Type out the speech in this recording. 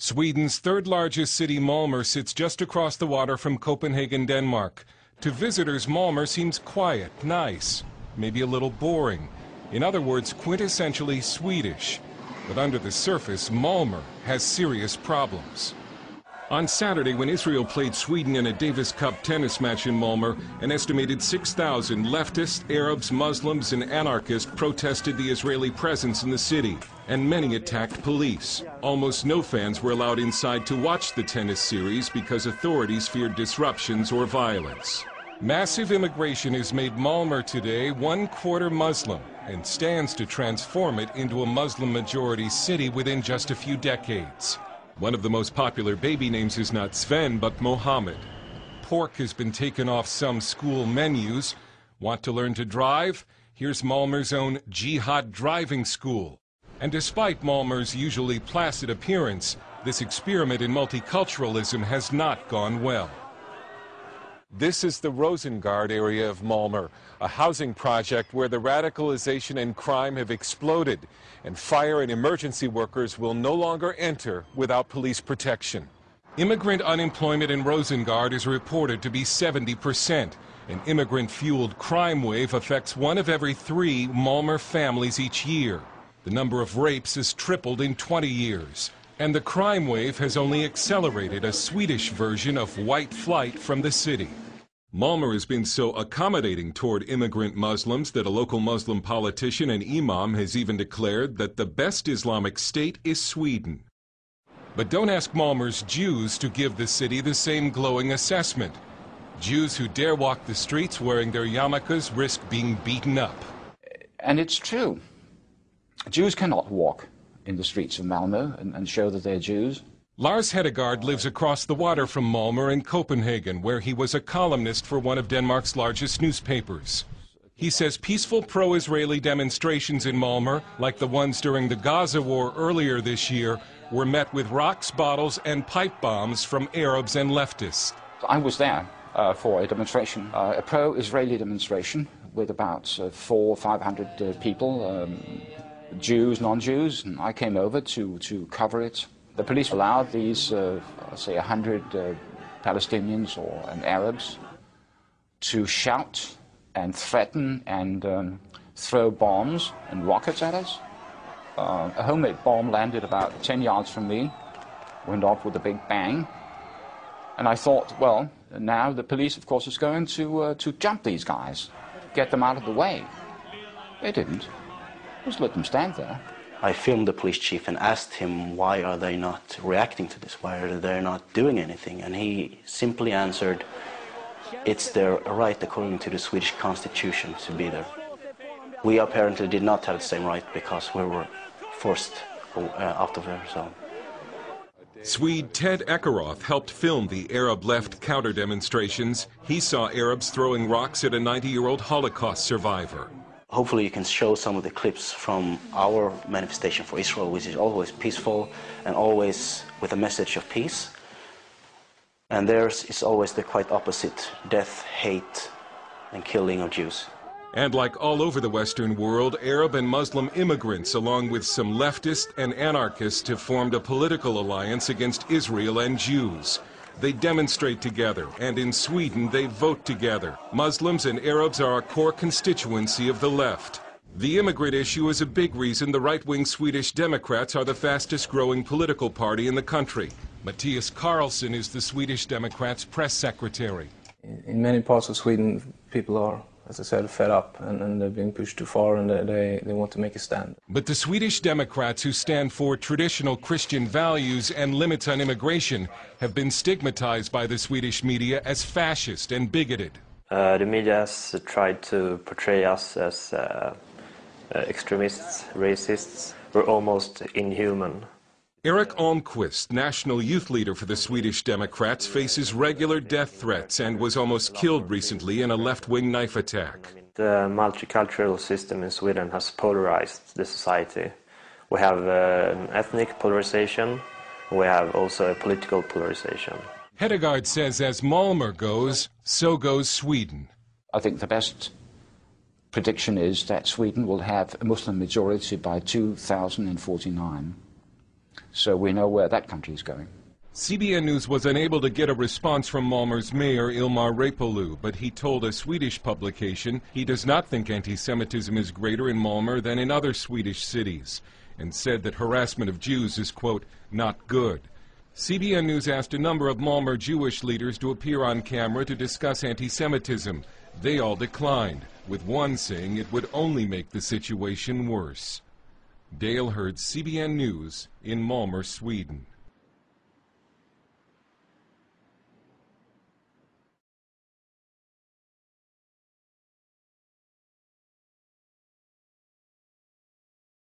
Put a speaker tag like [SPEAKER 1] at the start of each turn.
[SPEAKER 1] Sweden's third-largest city, Malmö, sits just across the water from Copenhagen, Denmark. To visitors, Malmö seems quiet, nice, maybe a little boring. In other words, quintessentially Swedish. But under the surface, Malmö has serious problems. On Saturday, when Israel played Sweden in a Davis Cup tennis match in Malmö, an estimated 6,000 leftists, Arabs, Muslims, and anarchists protested the Israeli presence in the city, and many attacked police. Almost no fans were allowed inside to watch the tennis series because authorities feared disruptions or violence. Massive immigration has made Malmö today 1/4 Muslim and stands to transform it into a Muslim-majority city within just a few decades. One of the most popular baby names is not Sven, but Mohammed. Pork has been taken off some school menus. Want to learn to drive? Here's Malmö's own Jihad Driving School. And despite Malmö's usually placid appearance, this experiment in multiculturalism has not gone well. This is the Rosengård area of Malmö, a housing project where the radicalization and crime have exploded, and fire and emergency workers will no longer enter without police protection. Immigrant unemployment in Rosengård is reported to be 70%. An immigrant-fueled crime wave affects 1 of every 3 Malmö families each year. The number of rapes has tripled in 20 years. And the crime wave has only accelerated a Swedish version of white flight from the city. Malmö has been so accommodating toward immigrant Muslims that a local Muslim politician and imam has even declared that the best Islamic state is Sweden. But don't ask Malmö's Jews to give the city the same glowing assessment. Jews who dare walk the streets wearing their yarmulkes risk being beaten up.
[SPEAKER 2] And it's true. Jews cannot walk in the streets of Malmö and show that they're Jews.
[SPEAKER 1] Lars Hedegaard lives across the water from Malmö in Copenhagen, where he was a columnist for one of Denmark's largest newspapers. He says peaceful pro-Israeli demonstrations in Malmö, like the ones during the Gaza war earlier this year, were met with rocks, bottles, and pipe bombs from Arabs and leftists.
[SPEAKER 2] I was there for a demonstration, a pro-Israeli demonstration with about 400 or 500 people, Jews, non-Jews, and I came over to cover it. The police allowed these, say, 100 Palestinians and Arabs to shout and threaten and throw bombs and rockets at us. A homemade bomb landed about 10 yards from me, went off with a big bang, and I thought, well, now the police, of course, is going to jump these guys, get them out of the way. They didn't. Just let them stand there.
[SPEAKER 3] I filmed the police chief and asked him, why are they not reacting to this? Why are they not doing anything? And he simply answered, it's their right according to the Swedish constitution to be there. We apparently did not have the same right because we were forced out of there. So.
[SPEAKER 1] Swede Ted Ekeroth helped film the Arab left counter demonstrations. He saw Arabs throwing rocks at a 90-year-old Holocaust survivor.
[SPEAKER 3] Hopefully you can show some of the clips from our manifestation for Israel, which is always peaceful and always with a message of peace. And theirs is always the quite opposite: death, hate, and killing of Jews.
[SPEAKER 1] And like all over the Western world, Arab and Muslim immigrants, along with some leftists and anarchists, have formed a political alliance against Israel and Jews. They demonstrate together, and in Sweden they vote together. Muslims and Arabs are a core constituency of the left. The immigrant issue is a big reason the right-wing Swedish Democrats are the fastest-growing political party in the country. Matthias Carlsson is the Swedish Democrats' press secretary.
[SPEAKER 4] In many parts of Sweden, people are, as I said, fed up and they're being pushed too far and they want to make a stand.
[SPEAKER 1] But the Swedish Democrats, who stand for traditional Christian values and limits on immigration, have been stigmatized by the Swedish media as fascist and bigoted.
[SPEAKER 5] The media has tried to portray us as extremists, racists. We're almost inhuman.
[SPEAKER 1] Eric Almqvist, national youth leader for the Swedish Democrats, faces regular death threats and was almost killed recently in a left-wing knife attack.
[SPEAKER 5] The multicultural system in Sweden has polarized the society. We have an ethnic polarization, we have also a political polarization.
[SPEAKER 1] Hedegaard says as Malmö goes, so goes Sweden.
[SPEAKER 2] I think the best prediction is that Sweden will have a Muslim majority by 2049. So we know where that country is going.
[SPEAKER 1] CBN News was unable to get a response from Malmö's mayor Ilmar Reepalu, but he told a Swedish publication he does not think anti-Semitism is greater in Malmö than in other Swedish cities, and said that harassment of Jews is, quote, not good. CBN News asked a number of Malmö Jewish leaders to appear on camera to discuss anti-Semitism. They all declined, with one saying it would only make the situation worse. Dale Hurd, CBN News in Malmö, Sweden.